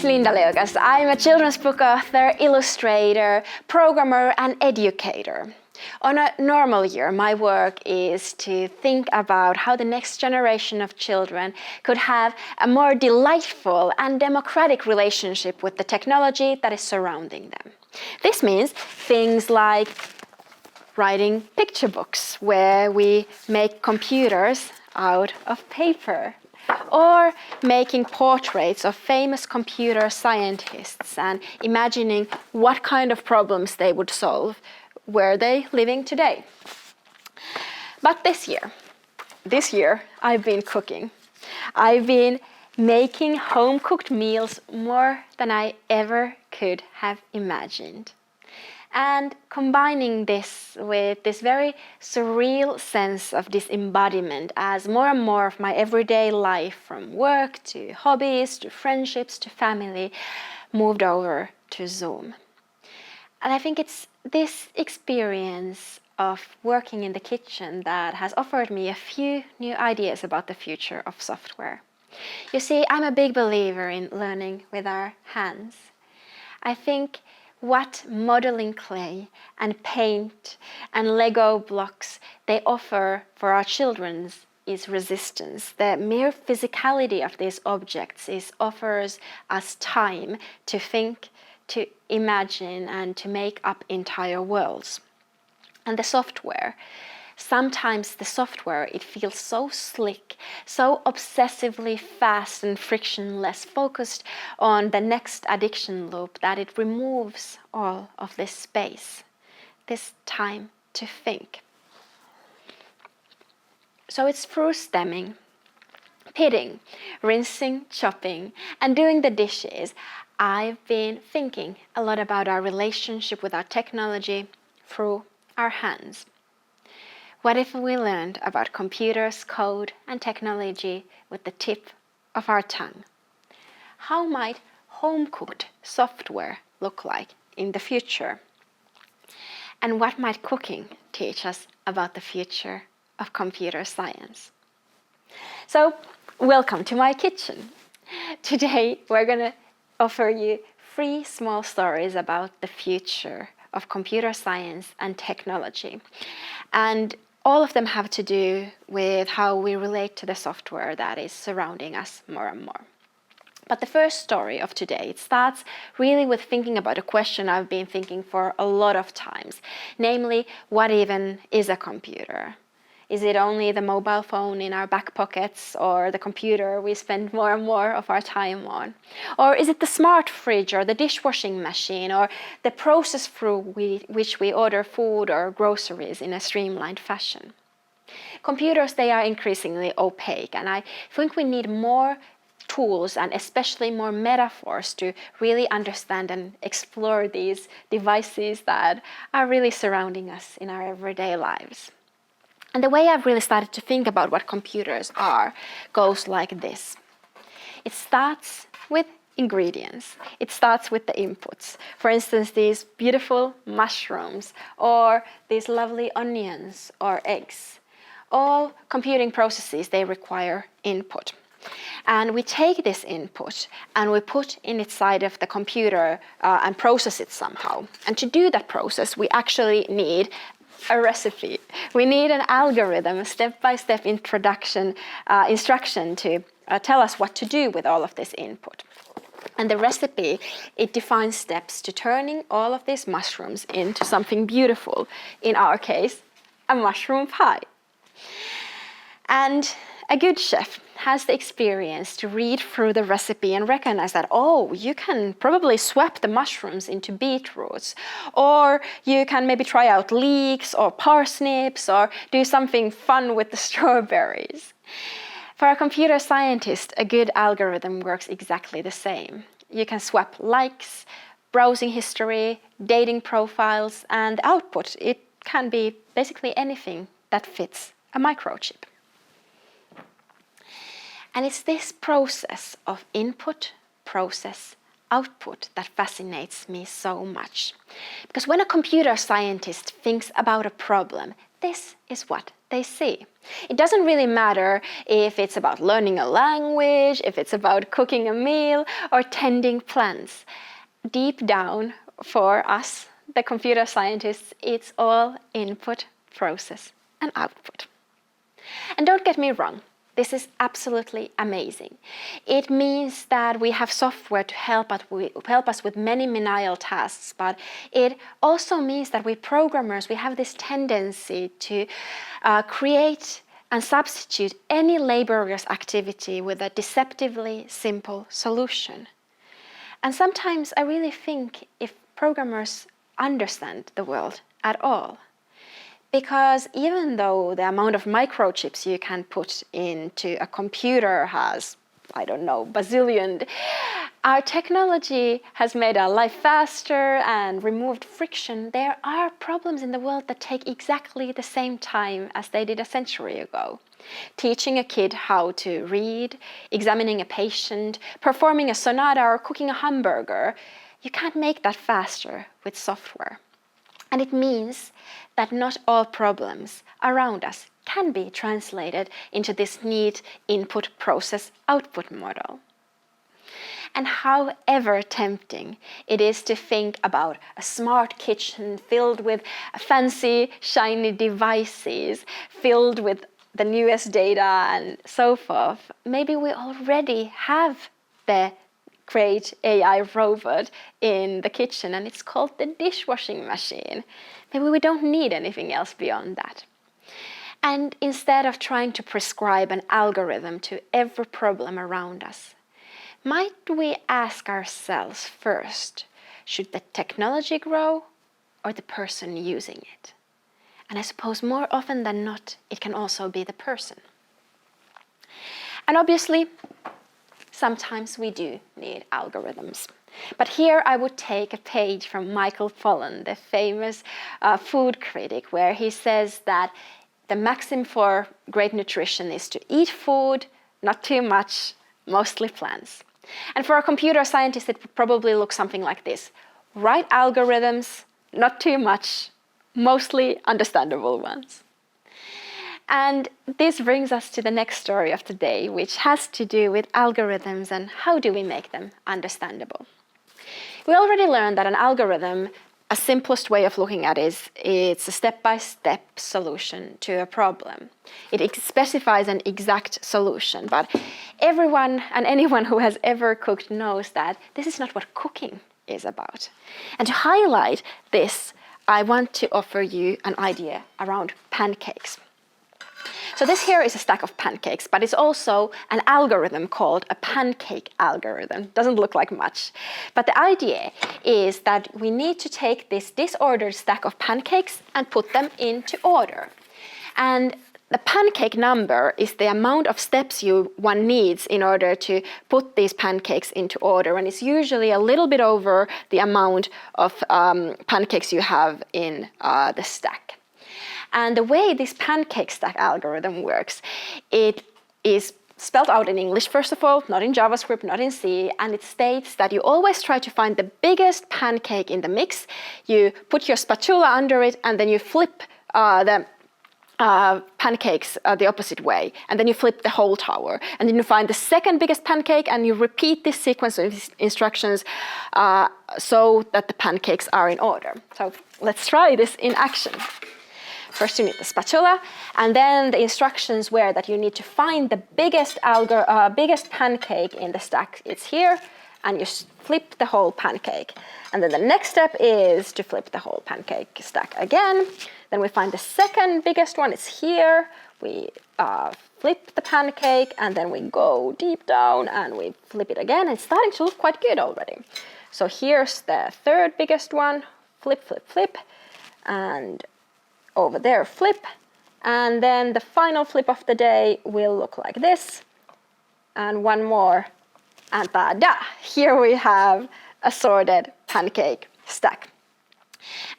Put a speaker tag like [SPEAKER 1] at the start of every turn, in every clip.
[SPEAKER 1] is Linda Liukas. I'm a children's book author, illustrator, programmer and educator. On a normal year, my work is to think about how the next generation of children could have a more delightful and democratic relationship with the technology that is surrounding them. This means things like writing picture books where we make computers out of paper, or making portraits of famous computer scientists and imagining what kind of problems they would solve were they living today. But this year I've been cooking. I've been making home-cooked meals more than I ever could have imagined. And combining this with this very surreal sense of disembodiment as more and more of my everyday life, from work to hobbies to friendships to family, moved over to Zoom. And I think it's this experience of working in the kitchen that has offered me a few new ideas about the future of software. You see, I'm a big believer in learning with our hands. I think what modeling clay and paint and Lego blocks they offer for our children is resistance. The mere physicality of these objects offers us time to think, to imagine, and to make up entire worlds. And the software, sometimes the software, it feels so slick, so obsessively fast and frictionless, focused on the next addiction loop, that it removes all of this space, this time to think. So it's through stemming, pitting, rinsing, chopping, and doing the dishes, I've been thinking a lot about our relationship with our technology through our hands. What if we learned about computers, code, and technology with the tip of our tongue? How might home-cooked software look like in the future? And what might cooking teach us about the future of computer science? So, welcome to my kitchen. Today, we're going to offer you 3 small stories about the future of computer science and technology. And all of them have to do with how we relate to the software that is surrounding us more and more. But the first story of today, it starts really with thinking about a question I've been thinking for a lot of times, namely, what even is a computer? Is it only the mobile phone in our back pockets, or the computer we spend more and more of our time on? Or is it the smart fridge or the dishwashing machine, or the process through which we order food or groceries in a streamlined fashion? Computers, they are increasingly opaque, and I think we need more tools and especially more metaphors to really understand and explore these devices that are really surrounding us in our everyday lives. And the way I've really started to think about what computers are goes like this. It starts with ingredients. It starts with the inputs. For instance, these beautiful mushrooms, or these lovely onions or eggs. All computing processes, they require input. And we take this input and we put in inside of the computer and process it somehow. And to do that process, we actually need a recipe. We need an algorithm, a step-by-step instruction to tell us what to do with all of this input. And the recipe, it defines steps to turning all of these mushrooms into something beautiful. In our case, a mushroom pie. And a good chef has the experience to read through the recipe and recognize that, oh, you can probably swap the mushrooms into beetroots, or you can maybe try out leeks or parsnips, or do something fun with the strawberries. For a computer scientist, a good algorithm works exactly the same. You can swap likes, browsing history, dating profiles, and output. It can be basically anything that fits a microchip. And it's this process of input, process, output that fascinates me so much. Because when a computer scientist thinks about a problem, this is what they see. It doesn't really matter if it's about learning a language, if it's about cooking a meal, or tending plants. Deep down, for us, the computer scientists, it's all input, process, and output. And don't get me wrong, this is absolutely amazing. It means that we have software to help us with many menial tasks, but it also means that we programmers, we have this tendency to create and substitute any laborious activity with a deceptively simple solution. And sometimes I really think if programmers understand the world at all. Because even though the amount of microchips you can put into a computer has, I don't know, bazillion, our technology has made our life faster and removed friction. There are problems in the world that take exactly the same time as they did a century ago. Teaching a kid how to read, examining a patient, performing a sonata or cooking a hamburger, you can't make that faster with software. And it means that not all problems around us can be translated into this neat input, process, output model. And however tempting it is to think about a smart kitchen filled with fancy, shiny devices, filled with the newest data and so forth, maybe we already have the great AI robot in the kitchen, and it's called the dishwashing machine. Maybe we don't need anything else beyond that. And instead of trying to prescribe an algorithm to every problem around us, might we ask ourselves first, should the technology grow or the person using it? And I suppose more often than not, it can also be the person. And obviously, sometimes we do need algorithms. But here I would take a page from Michael Pollan, the famous food critic, where he says that the maxim for great nutrition is to eat food, not too much, mostly plants. And for a computer scientist, it would probably look something like this. Right algorithms, not too much, mostly understandable ones. And this brings us to the next story of the day, which has to do with algorithms and how do we make them understandable. We already learned that an algorithm, a simplest way of looking at it, it's a step-by-step solution to a problem. It specifies an exact solution, but everyone and anyone who has ever cooked knows that this is not what cooking is about. And to highlight this, I want to offer you an idea around pancakes. So this here is a stack of pancakes, but it's also an algorithm called a pancake algorithm. Doesn't look like much. But the idea is that we need to take this disordered stack of pancakes and put them into order. And the pancake number is the amount of steps one needs in order to put these pancakes into order. And it's usually a little bit over the amount of pancakes you have in the stack. And the way this pancake stack algorithm works, it is spelled out in English, first of all, not in JavaScript, not in C, and it states that you always try to find the biggest pancake in the mix. You put your spatula under it, and then you flip the pancakes the opposite way, and then you flip the whole tower, and then you find the second biggest pancake, and you repeat this sequence of instructions so that the pancakes are in order. So let's try this in action. First you need the spatula, and then the instructions were that you need to find the biggest pancake in the stack. It's here, and you flip the whole pancake. And then the next step is to flip the whole pancake stack again. Then we find the second biggest one, it's here. We flip the pancake, and then we go deep down, and we flip it again. It's starting to look quite good already. So here's the third biggest one, flip, flip, flip, and over there, flip, and then the final flip of the day will look like this, and one more, and ta-da! Here we have a sorted pancake stack.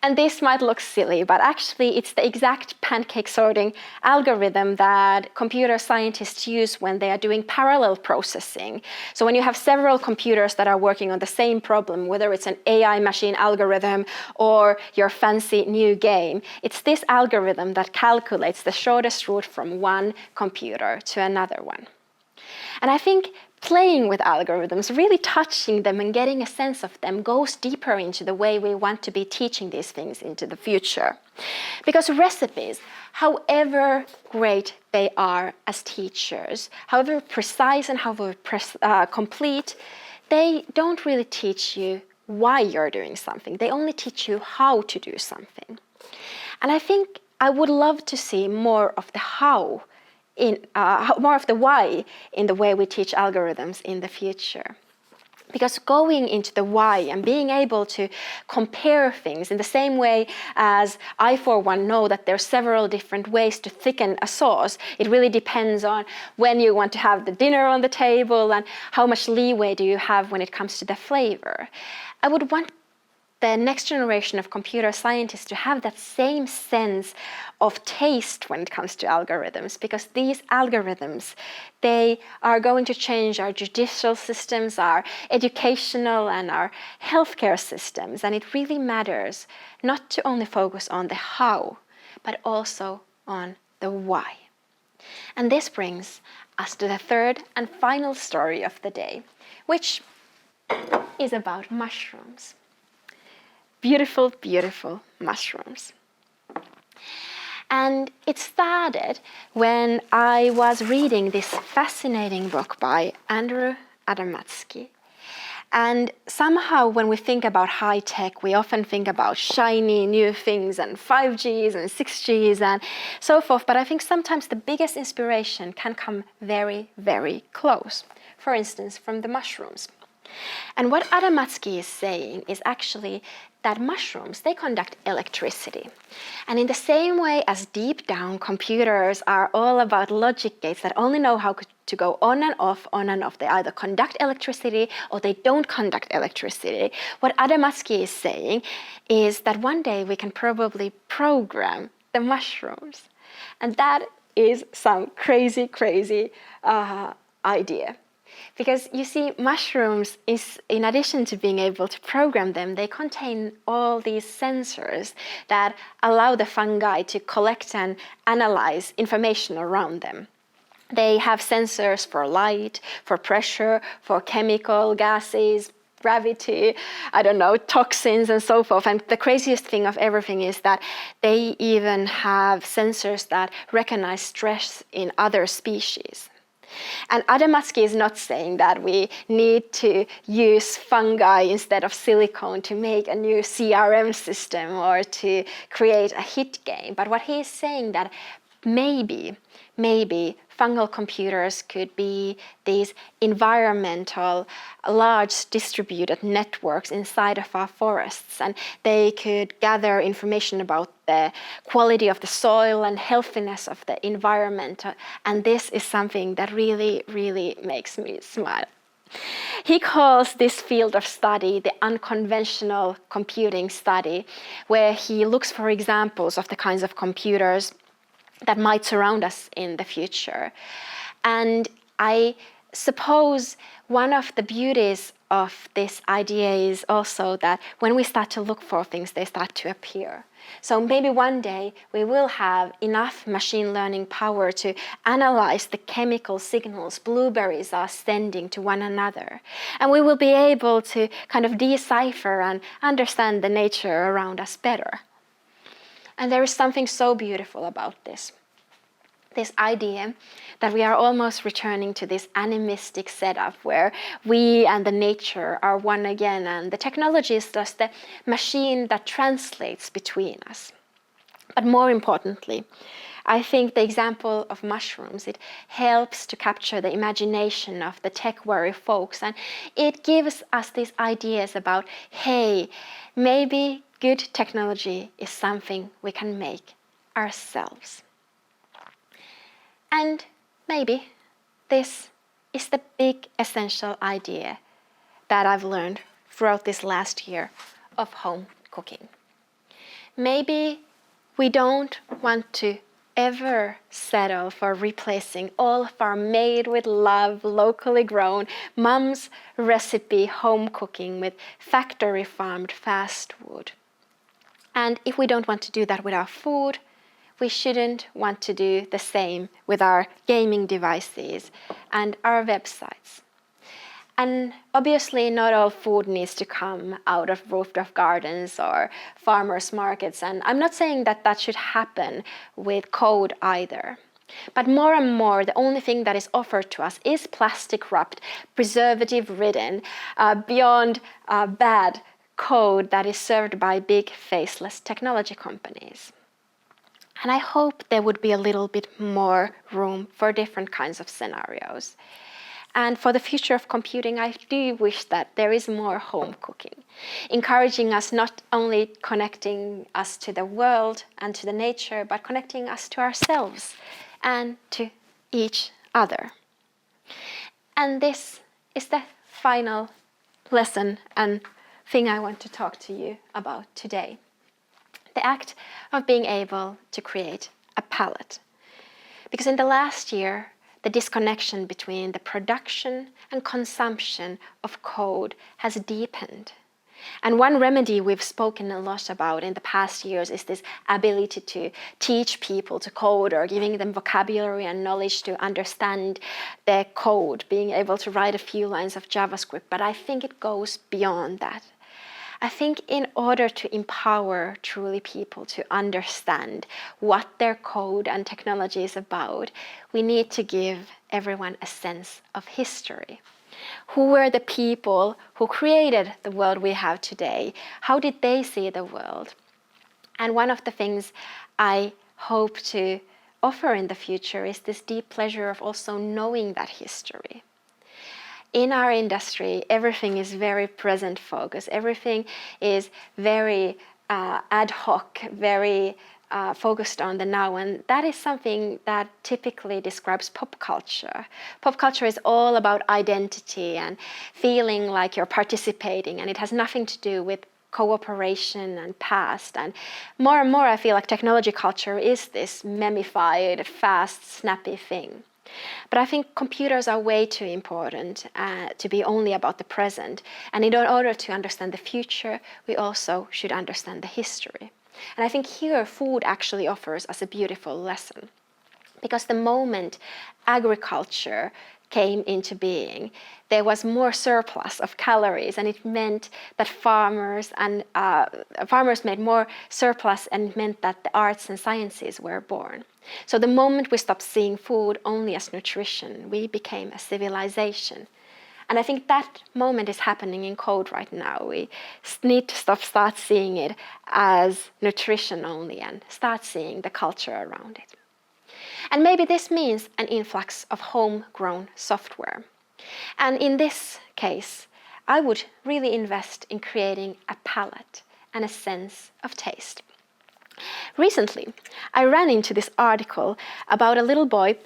[SPEAKER 1] And this might look silly, but actually it's the exact pancake sorting algorithm that computer scientists use when they are doing parallel processing. So when you have several computers that are working on the same problem, whether it's an AI machine algorithm or your fancy new game, it's this algorithm that calculates the shortest route from one computer to another one. And I think playing with algorithms, really touching them and getting a sense of them goes deeper into the way we want to be teaching these things into the future. Because recipes, however great they are as teachers, however precise and however complete, they don't really teach you why you're doing something. They only teach you how to do something. And I think I would love to see more of the how more of the why in the way we teach algorithms in the future. Because going into the why and being able to compare things in the same way as I, for one, know that there are several different ways to thicken a sauce, it really depends on when you want to have the dinner on the table and how much leeway do you have when it comes to the flavor. I would want the next generation of computer scientists to have that same sense of taste when it comes to algorithms, because these algorithms, they are going to change our judicial systems, our educational and our healthcare systems, and it really matters not to only focus on the how, but also on the why. And this brings us to the third and final story of the day, which is about mushrooms. Beautiful, beautiful mushrooms. And it started when I was reading this fascinating book by Andrew Adamatsky. And somehow when we think about high tech, we often think about shiny new things and 5Gs and 6Gs and so forth. But I think sometimes the biggest inspiration can come very, very close. For instance, from the mushrooms. And what Adamatsky is saying is actually that mushrooms, they conduct electricity. And in the same way as deep down computers are all about logic gates that only know how to go on and off, they either conduct electricity or they don't conduct electricity. What Adamatsky is saying is that one day we can probably program the mushrooms. And that is some crazy, crazy idea. Because you see, mushrooms, in addition to being able to program them, they contain all these sensors that allow the fungi to collect and analyze information around them. They have sensors for light, for pressure, for chemical gases, gravity, toxins and so forth. And the craziest thing of everything is that they even have sensors that recognize stress in other species. And Adamatsky is not saying that we need to use fungi instead of silicone to make a new CRM system or to create a hit game. But what he is saying that maybe fungal computers could be these environmental, large distributed networks inside of our forests, and they could gather information about the quality of the soil and healthiness of the environment. And this is something that really, really makes me smile. He calls this field of study the unconventional computing study, where he looks for examples of the kinds of computers that might surround us in the future. And I suppose one of the beauties of this idea is also that when we start to look for things, they start to appear. So maybe one day we will have enough machine learning power to analyze the chemical signals blueberries are sending to one another. And we will be able to kind of decipher and understand the nature around us better. And there is something so beautiful about this idea that we are almost returning to this animistic setup where we and the nature are one again, and the technology is just the machine that translates between us. But more importantly, I think the example of mushrooms, it helps to capture the imagination of the tech-weary folks, and it gives us these ideas about, hey, maybe good technology is something we can make ourselves. And maybe this is the big essential idea that I've learned throughout this last year of home cooking. Maybe we don't want to ever settle for replacing all of our made with love, locally grown, mom's recipe home cooking with factory farmed fast food. And if we don't want to do that with our food, we shouldn't want to do the same with our gaming devices and our websites. And obviously not all food needs to come out of rooftop gardens or farmers markets. And I'm not saying that that should happen with code either. But more and more, the only thing that is offered to us is plastic wrapped, preservative ridden, beyond bad code that is served by big faceless technology companies. And I hope there would be a little bit more room for different kinds of scenarios. And for the future of computing, I do wish that there is more home cooking, encouraging us not only connecting us to the world and to the nature, but connecting us to ourselves and to each other. And this is the final lesson and thing I want to talk to you about today. The act of being able to create a palate. Because in the last year, the disconnection between the production and consumption of code has deepened. And one remedy we've spoken a lot about in the past years is this ability to teach people to code, or giving them vocabulary and knowledge to understand their code, being able to write a few lines of JavaScript. But I think it goes beyond that. I think in order to empower truly people to understand what their code and technology is about, we need to give everyone a sense of history. Who were the people who created the world we have today? How did they see the world? And one of the things I hope to offer in the future is this deep pleasure of also knowing that history. In our industry, everything is very present focused. Everything is very ad hoc, very focused on the now. And that is something that typically describes pop culture. Pop culture is all about identity and feeling like you're participating, and it has nothing to do with cooperation and past. And more I feel like technology culture is this memified, fast, snappy thing. But I think computers are way too important to be only about the present. And in order to understand the future, we also should understand the history. And I think here food actually offers us a beautiful lesson. Because the moment agriculture came into being, there was more surplus of calories, and it meant that farmers made more surplus, and it meant that the arts and sciences were born. So the moment we stopped seeing food only as nutrition, we became a civilization. And I think that moment is happening in code right now. We need to start seeing it as nutrition only and start seeing the culture around it. And maybe this means an influx of homegrown software. And in this case, I would really invest in creating a palate and a sense of taste. Recently, I ran into this article about a little boy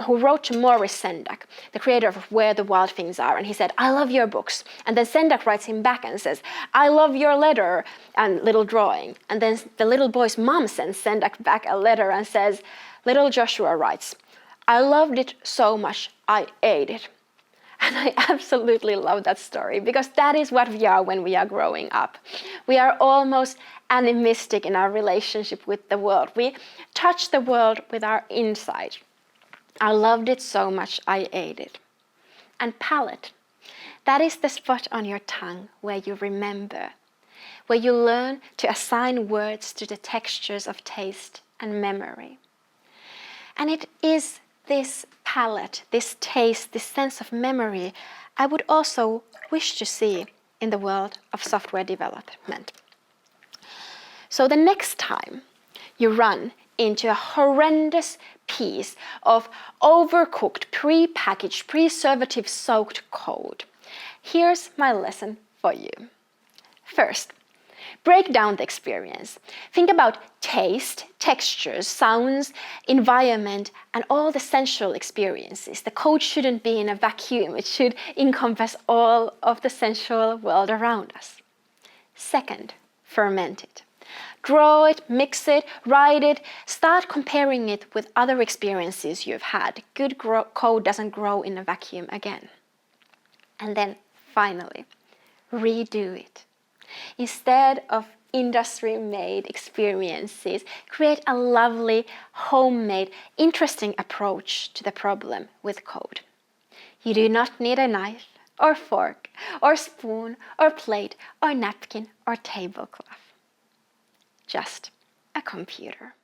[SPEAKER 1] who wrote to Maurice Sendak, the creator of Where the Wild Things Are, and he said, "I love your books." And then Sendak writes him back and says, "I love your letter," and little drawing. And then the little boy's mom sends Sendak back a letter and says, little Joshua writes, "I loved it so much, I ate it." And I absolutely love that story, because that is what we are when we are growing up. We are almost animistic in our relationship with the world. We touch the world with our inside. I loved it so much, I ate it. And palate, that is the spot on your tongue where you remember, where you learn to assign words to the textures of taste and memory. And it is this palate, this taste, this sense of memory, I would also wish to see in the world of software development. So the next time you run into a horrendous piece of overcooked, pre-packaged, preservative-soaked code, here's my lesson for you. First, break down the experience. Think about taste, textures, sounds, environment, and all the sensual experiences. The code shouldn't be in a vacuum. It should encompass all of the sensual world around us. Second, ferment it. Draw it, mix it, write it, start comparing it with other experiences you've had. Good code doesn't grow in a vacuum again. And then finally, redo it. Instead of industry-made experiences, create a lovely, homemade, interesting approach to the problem with code. You do not need a knife, or fork, or spoon, or plate, or napkin, or tablecloth. Just a computer.